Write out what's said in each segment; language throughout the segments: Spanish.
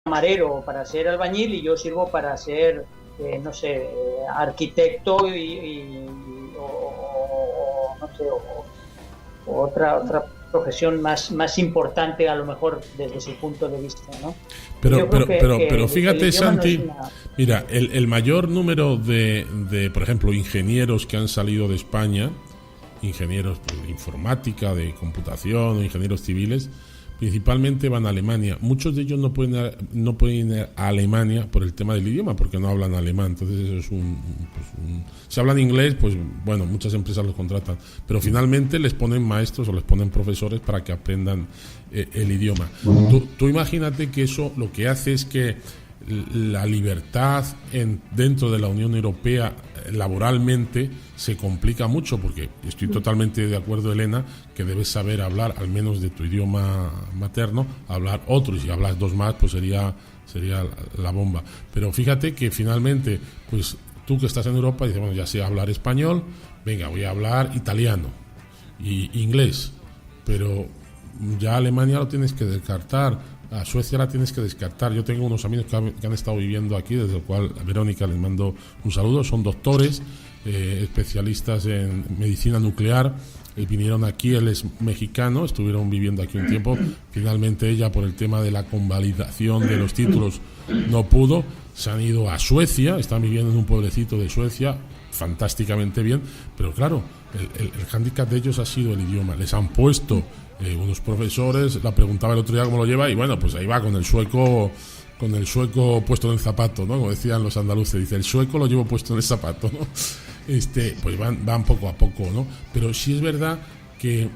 camarero o para ser albañil y yo sirvo para ser, no sé, arquitecto o no sé, o otra profesión más importante a lo mejor desde su punto de vista, ¿no? Pero fíjate, Santi, mira, el mayor número de, por ejemplo, ingenieros que han salido de España, ingenieros de informática, de computación o ingenieros civiles, principalmente van a Alemania. Muchos de ellos no pueden ir a Alemania por el tema del idioma, porque no hablan alemán. Entonces eso es si hablan inglés, pues bueno, muchas empresas los contratan, pero finalmente les ponen maestros o les ponen profesores para que aprendan el idioma. Tú imagínate que eso lo que hace es que la libertad dentro de la Unión Europea laboralmente se complica mucho, porque estoy totalmente de acuerdo, Elena, que debes saber hablar al menos de tu idioma materno, hablar otro, y si hablas dos más pues sería la bomba. Pero fíjate que finalmente, pues tú que estás en Europa dices, bueno, ya sé hablar español, venga, voy a hablar italiano y inglés, pero ya Alemania lo tienes que descartar, a Suecia la tienes que descartar. Yo tengo unos amigos que han estado viviendo aquí, desde el cual a Verónica les mando un saludo, son doctores, especialistas en medicina nuclear, vinieron aquí, él es mexicano, estuvieron viviendo aquí un tiempo, finalmente ella por el tema de la convalidación de los títulos no pudo, se han ido a Suecia, están viviendo en un pueblecito de Suecia, fantásticamente bien, pero claro, el hándicap de ellos ha sido el idioma, les han puesto unos profesores, la preguntaba el otro día cómo lo lleva y bueno, pues ahí va con el sueco puesto en el zapato, ¿no? Como decían los andaluces, dice, el sueco lo llevo puesto en el zapato, ¿no? Pues van poco a poco, ¿no? Pero sí es verdad que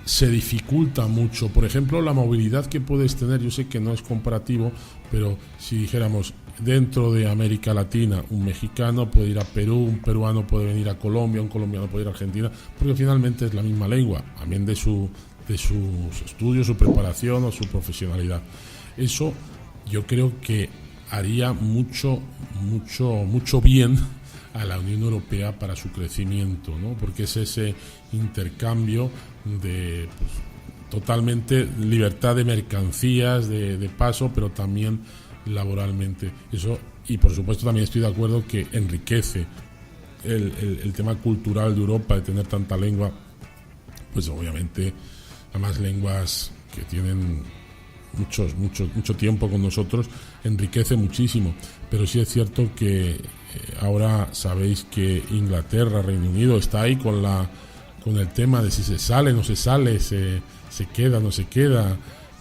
se dificulta mucho. Por ejemplo, la movilidad que puedes tener, yo sé que no es comparativo, pero si dijéramos dentro de América Latina, un mexicano puede ir a Perú, un peruano puede venir a Colombia, un colombiano puede ir a Argentina, porque finalmente es la misma lengua, también de sus estudios, su preparación o su profesionalidad. Eso yo creo que haría mucho bien a la Unión Europea para su crecimiento, ¿no? Porque es ese intercambio de totalmente libertad de mercancías, de paso, pero también laboralmente. Eso, y por supuesto también estoy de acuerdo que enriquece el tema cultural de Europa, de tener tanta lengua, pues obviamente además lenguas que tienen mucho tiempo con nosotros, enriquece muchísimo. Pero sí es cierto que ahora sabéis que Inglaterra, Reino Unido está ahí con el tema de si se sale, no se sale, se queda, no se queda,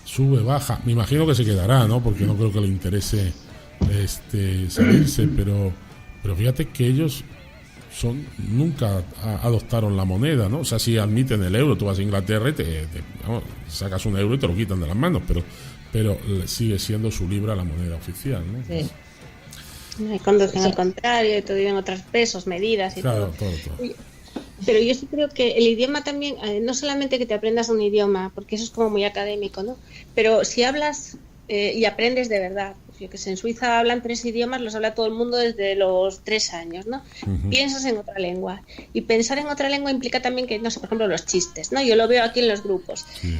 sube, baja. Me imagino que se quedará, ¿no? Porque no creo que le interese salirse, pero fíjate que ellos nunca adoptaron la moneda, ¿no? O sea, si admiten el euro, tú vas a Inglaterra y sacas un euro y te lo quitan de las manos, pero sigue siendo su libra la moneda oficial, ¿no? Sí. Hay conducción al contrario, todo en otros pesos, medidas y claro, todo. Pero yo sí creo que el idioma también, no solamente que te aprendas un idioma, porque eso es como muy académico, ¿no? Pero si hablas y aprendes de verdad, yo que sé, en Suiza hablan 3 idiomas, los habla todo el mundo desde los 3 años, ¿no? Uh-huh. Piensas en otra lengua. Y pensar en otra lengua implica también que, no sé, por ejemplo, los chistes, ¿no? Yo lo veo aquí en los grupos. Sí.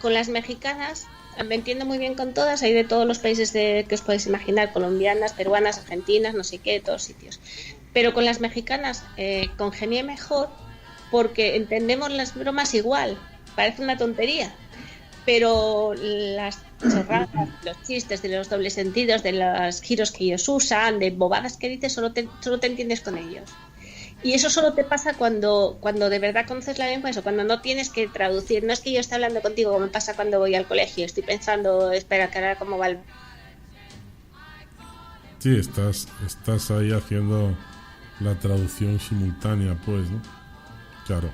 Con las mexicanas, me entiendo muy bien con todas, hay de todos los países que os podéis imaginar, colombianas, peruanas, argentinas, no sé qué, de todos sitios. Pero con las mexicanas congenié mejor porque entendemos las bromas igual, parece una tontería, pero las chorradas, los chistes, de los dobles sentidos, de los giros que ellos usan, de bobadas que dices, solo te entiendes con ellos. Y eso solo te pasa cuando de verdad conoces la lengua, eso, cuando no tienes que traducir. No es que yo esté hablando contigo como me pasa cuando voy al colegio, estoy pensando, espera, que ahora cómo va el... Sí, estás ahí haciendo la traducción simultánea, pues, ¿no? Claro.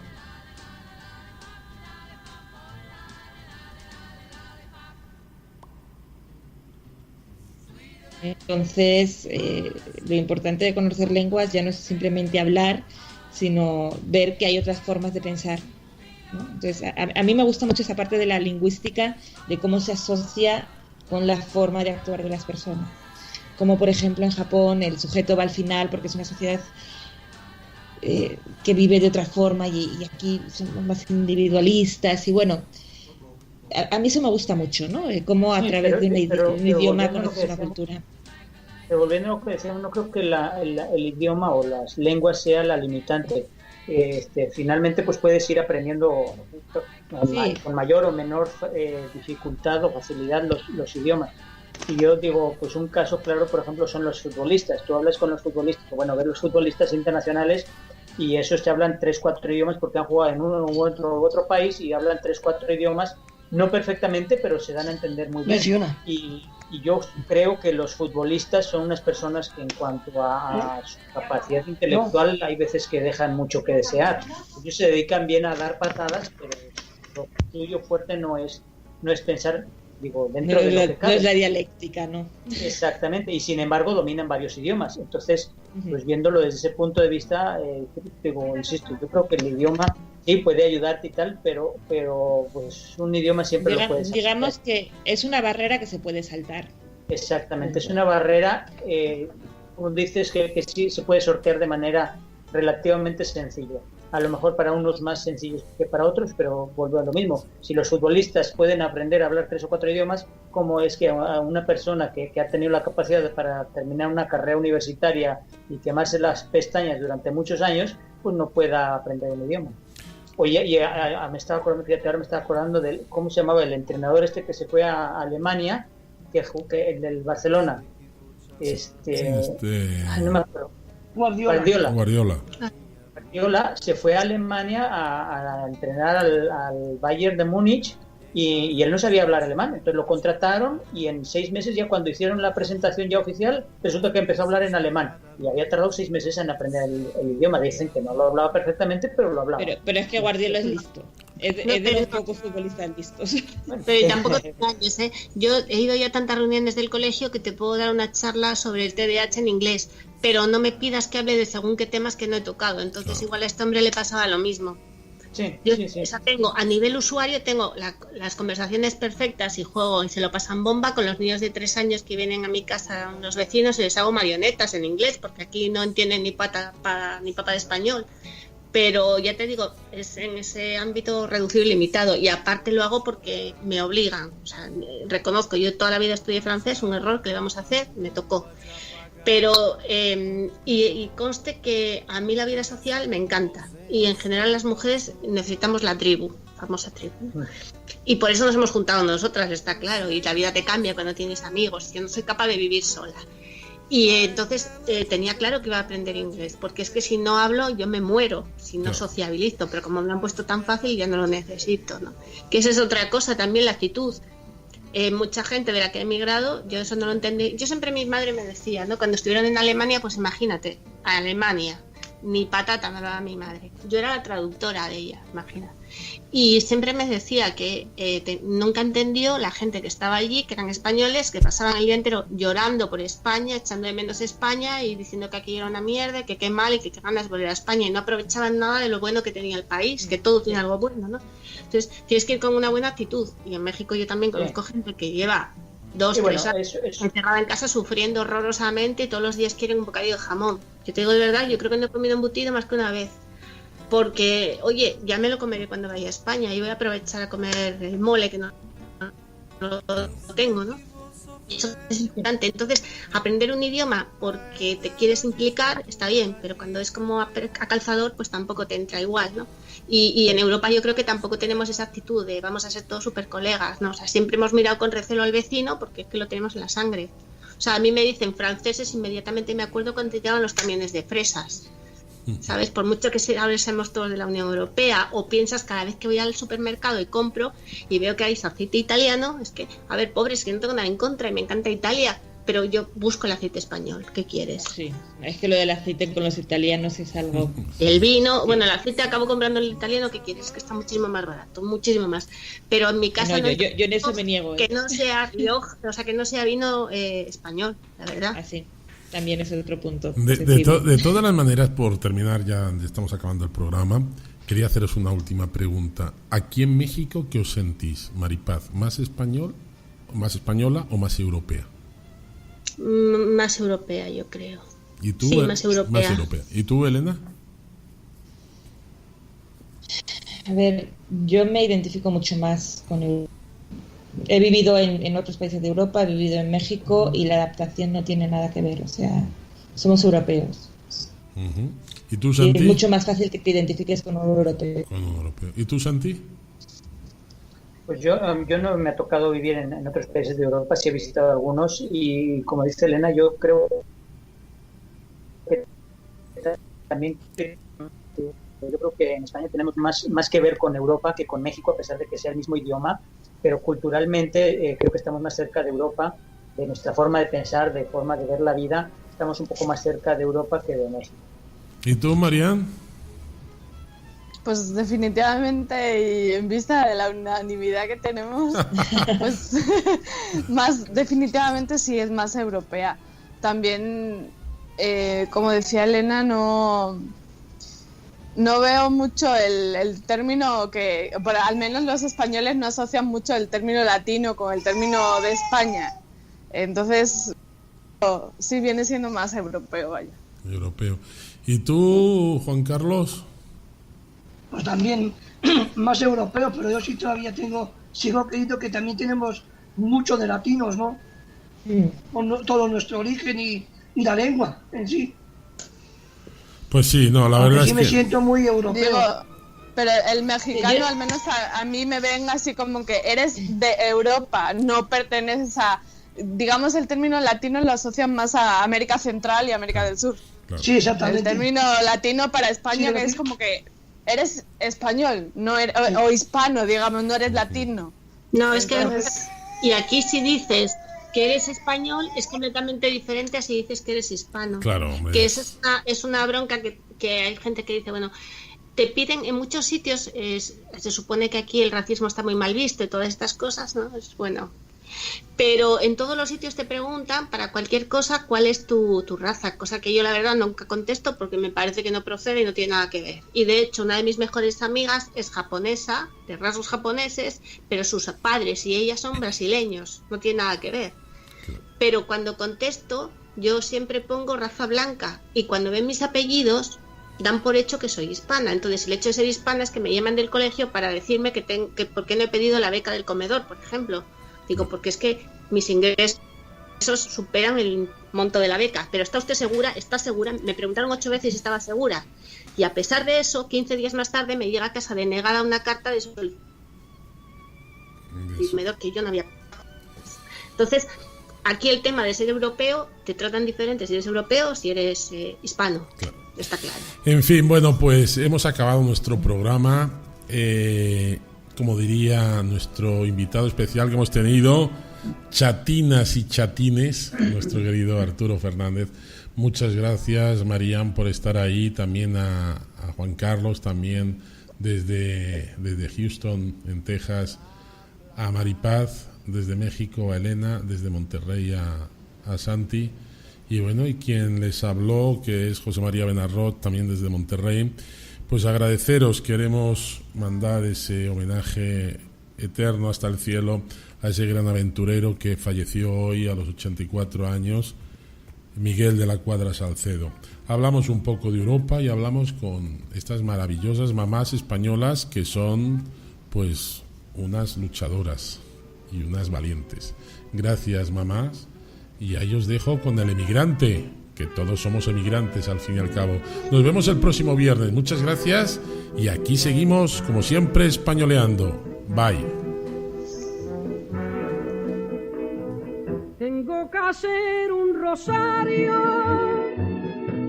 Entonces, lo importante de conocer lenguas ya no es simplemente hablar, sino ver que hay otras formas de pensar, ¿no? Entonces, a mí me gusta mucho esa parte de la lingüística, de cómo se asocia con la forma de actuar de las personas. Como, por ejemplo, en Japón el sujeto va al final porque es una sociedad que vive de otra forma y aquí somos más individualistas y bueno, a mí eso me gusta mucho, ¿no? Cómo a través de un idioma conoces una cultura. Pero volviendo a lo que decíamos, no creo que el idioma o las lenguas sea la limitante. Finalmente pues puedes ir aprendiendo con mayor o menor dificultad o facilidad los idiomas. Y yo digo, pues un caso claro, por ejemplo, son los futbolistas. Tú hablas con los futbolistas, ves los futbolistas internacionales y esos te hablan 3-4 idiomas porque han jugado en uno u otro país y hablan 3-4 idiomas, no perfectamente, pero se dan a entender muy bien. Y yo creo que los futbolistas son unas personas que en cuanto a su capacidad intelectual hay veces que dejan mucho que desear. Ellos se dedican bien a dar patadas, pero lo suyo fuerte no es pensar, dentro de lo que cabe. No es la dialéctica, ¿no? Exactamente, y sin embargo dominan varios idiomas. Entonces, pues viéndolo desde ese punto de vista, insisto, yo creo que el idioma sí puede ayudarte y tal, pero pues un idioma siempre lo puedes saltar. Digamos que es una barrera que se puede saltar. Exactamente, es una barrera, como dices, que sí se puede sortear de manera relativamente sencilla. A lo mejor para unos más sencillos que para otros, pero vuelvo a lo mismo. Si los futbolistas pueden aprender a hablar 3 o 4 idiomas, ¿cómo es que a una persona que ha tenido la capacidad para terminar una carrera universitaria y quemarse las pestañas durante muchos años, pues no pueda aprender un idioma? Oye, me estaba acordando de cómo se llamaba el entrenador que se fue a Alemania, que el del Barcelona. No me acuerdo. Guardiola. Se fue a Alemania a entrenar al Bayern de Múnich y él no sabía hablar alemán, entonces lo contrataron y en 6 meses, ya cuando hicieron la presentación ya oficial, resulta que empezó a hablar en alemán y había tardado 6 meses en aprender el idioma. Dicen que no lo hablaba perfectamente, pero lo hablaba. Pero es que Guardiola es listo, es de los pocos futbolistas listos. Pero tampoco te engañes, ¿eh? Yo he ido ya a tantas reuniones del colegio que te puedo dar una charla sobre el TDAH en inglés, pero no me pidas que hable de según qué temas que no he tocado. Entonces igual a este hombre le pasaba lo mismo. Sí. A nivel usuario tengo las conversaciones perfectas y juego y se lo pasan bomba con los niños de 3 años que vienen a mi casa, los vecinos, y les hago marionetas en inglés porque aquí no entienden ni papa de español. Pero ya te digo, es en ese ámbito reducido y limitado, y aparte lo hago porque me obligan. O sea, reconozco, yo toda la vida estudié francés, un error que le vamos a hacer, me tocó. Pero y conste que a mí la vida social me encanta y en general las mujeres necesitamos la tribu, famosa tribu, y por eso nos hemos juntado nosotras, está claro, y la vida te cambia cuando tienes amigos. Yo no soy capaz de vivir sola y entonces tenía claro que iba a aprender inglés, porque es que si no hablo yo me muero, si no sociabilizo, pero como me lo han puesto tan fácil ya no lo necesito, ¿no? Que esa es otra cosa también, la actitud. Mucha gente de la que he emigrado, yo eso no lo entendí. Yo siempre, mi madre me decía, ¿no? Cuando estuvieron en Alemania, pues imagínate, a Alemania, ni patata me hablaba mi madre. Yo era la traductora de ella, imagina. Y siempre me decía que nunca entendió la gente que estaba allí, que eran españoles, que pasaban el día entero llorando por España, echando de menos España y diciendo que aquí era una mierda, que qué mal y que qué ganas de volver a España, y no aprovechaban nada de lo bueno que tenía el país, que todo tiene algo bueno, ¿no? Entonces tienes que ir con una buena actitud. Y en México yo también conozco gente que lleva 2-3 años encerrada en casa sufriendo horrorosamente y todos los días quieren un bocadillo de jamón. Yo te digo de verdad, yo creo que no he comido embutido más que una vez. Porque, oye, ya me lo comeré cuando vaya a España y voy a aprovechar a comer el mole que no lo tengo, ¿no? Eso es importante. Entonces, aprender un idioma porque te quieres implicar está bien, pero cuando es como a calzador, pues tampoco te entra igual, ¿no? Y en Europa yo creo que tampoco tenemos esa actitud de vamos a ser todos súper colegas, ¿no? O sea, siempre hemos mirado con recelo al vecino porque es que lo tenemos en la sangre. O sea, a mí me dicen franceses, inmediatamente me acuerdo cuando te llegaban los camiones de fresas. ¿Sabes? Por mucho que ahora seamos todos de la Unión Europea, o piensas cada vez que voy al supermercado y compro y veo que hay aceite italiano, es que, a ver, pobres, que no tengo nada en contra y me encanta Italia, pero yo busco el aceite español. ¿Qué quieres? Sí, es que lo del aceite con los italianos es algo... El vino, bueno, el aceite acabo comprando el italiano, ¿qué quieres? Que está muchísimo más barato, muchísimo más. Pero en mi casa no, yo en eso me niego. Que no sea Rioja, o sea, que no sea vino español, la verdad. Así. También es otro punto. De todas las maneras, por terminar, ya estamos acabando el programa, quería haceros una última pregunta. Aquí en México, ¿qué os sentís, Maripaz? ¿Más española o más europea? Más europea, yo creo. ¿Y tú? Sí, más europea. ¿Y tú, Elena? A ver, yo me identifico mucho más con he vivido en otros países de Europa, he vivido en México y la adaptación no tiene nada que ver, o sea, somos europeos. Uh-huh. ¿Y tú, Santi? Es mucho más fácil que te identifiques con un europeo. ¿Y tú, Santi? Pues yo no me ha tocado vivir en otros países de Europa, sí he visitado algunos y como dice Elena, yo creo que también yo creo que en España tenemos más que ver con Europa que con México, a pesar de que sea el mismo idioma, pero culturalmente creo que estamos más cerca de Europa, de nuestra forma de pensar, de forma de ver la vida, estamos un poco más cerca de Europa que de México. ¿Y tú, Marian? Pues definitivamente, y en vista de la unanimidad que tenemos, pues más definitivamente sí es más europea. También, como decía Elena, no veo mucho el término que, bueno, al menos los españoles no asocian mucho el término latino con el término de España. Entonces, sí viene siendo más europeo, vaya. Europeo. ¿Y tú, Juan Carlos? Pues también más europeo, pero yo sí todavía sigo creyendo que también tenemos mucho de latinos, ¿no? Con todo nuestro origen y la lengua en sí. Pues sí, no, la verdad es que... me siento muy europeo. Digo, pero el mexicano, al menos a mí me ven así como que eres de Europa, no perteneces a... Digamos, el término latino lo asocian más a América Central y América del Sur. Claro. Sí, exactamente. El término latino para España, que es como que eres español, no eres, o hispano, digamos, no eres latino. No, Entonces... es que... Y aquí si dices que eres español es completamente diferente a si dices que eres hispano. Claro, hombre. Que es una bronca que hay gente que dice, bueno, te piden en muchos sitios, se supone que aquí el racismo está muy mal visto y todas estas cosas, ¿no? Es bueno. Pero en todos los sitios te preguntan para cualquier cosa cuál es tu raza, cosa que yo la verdad nunca contesto porque me parece que no procede y no tiene nada que ver. Y de hecho una de mis mejores amigas es japonesa, de rasgos japoneses, pero sus padres y ella son brasileños, no tiene nada que ver. Pero cuando contesto yo siempre pongo raza blanca y cuando ven mis apellidos dan por hecho que soy hispana. Entonces el hecho de ser hispana es que me llaman del colegio para decirme que por qué no he pedido la beca del comedor, por ejemplo. Digo, porque es que mis ingresos superan el monto de la beca. Pero ¿está usted segura? ¿Está segura? Me preguntaron 8 veces si estaba segura. Y a pesar de eso, 15 días más tarde me llega a casa denegada una carta de solicitud que yo no había. Entonces, aquí el tema de ser europeo, te tratan diferente si eres europeo o si eres hispano. Claro. Está claro. En fin, bueno, pues hemos acabado nuestro programa. Como diría nuestro invitado especial que hemos tenido, chatinas y chatines, nuestro querido Arturo Fernández. Muchas gracias, Marian, por estar ahí, también a Juan Carlos, también desde Houston, en Texas, a Maripaz, desde México, a Elena, desde Monterrey a Santi, y bueno, y quien les habló, que es José María Benarrot, también desde Monterrey. Pues agradeceros, queremos mandar ese homenaje eterno hasta el cielo a ese gran aventurero que falleció hoy a los 84 años, Miguel de la Cuadra Salcedo. Hablamos un poco de Europa y hablamos con estas maravillosas mamás españolas que son pues unas luchadoras y unas valientes. Gracias, mamás, y ahí os dejo con el emigrante, que todos somos emigrantes al fin y al cabo. Nos vemos el próximo viernes. Muchas gracias y aquí seguimos, como siempre, españoleando. Bye. Tengo que hacer un rosario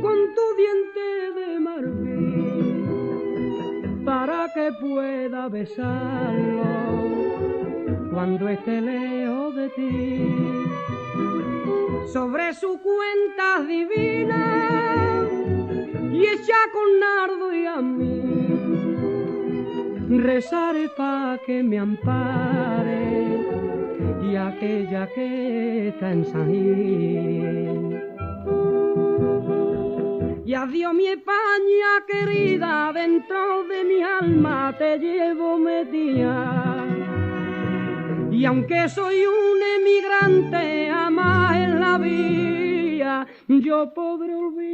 con tu diente de marfil para que pueda besarlo cuando esté lejos de ti. Sobre su cuenta divina y hecha con nardo y a mí rezaré pa' que me ampare y aquella que está en San Gil. Y adiós mi España querida, dentro de mi alma te llevo metida. Y aunque soy un emigrante, jamás en la vida yo podré olvidarte.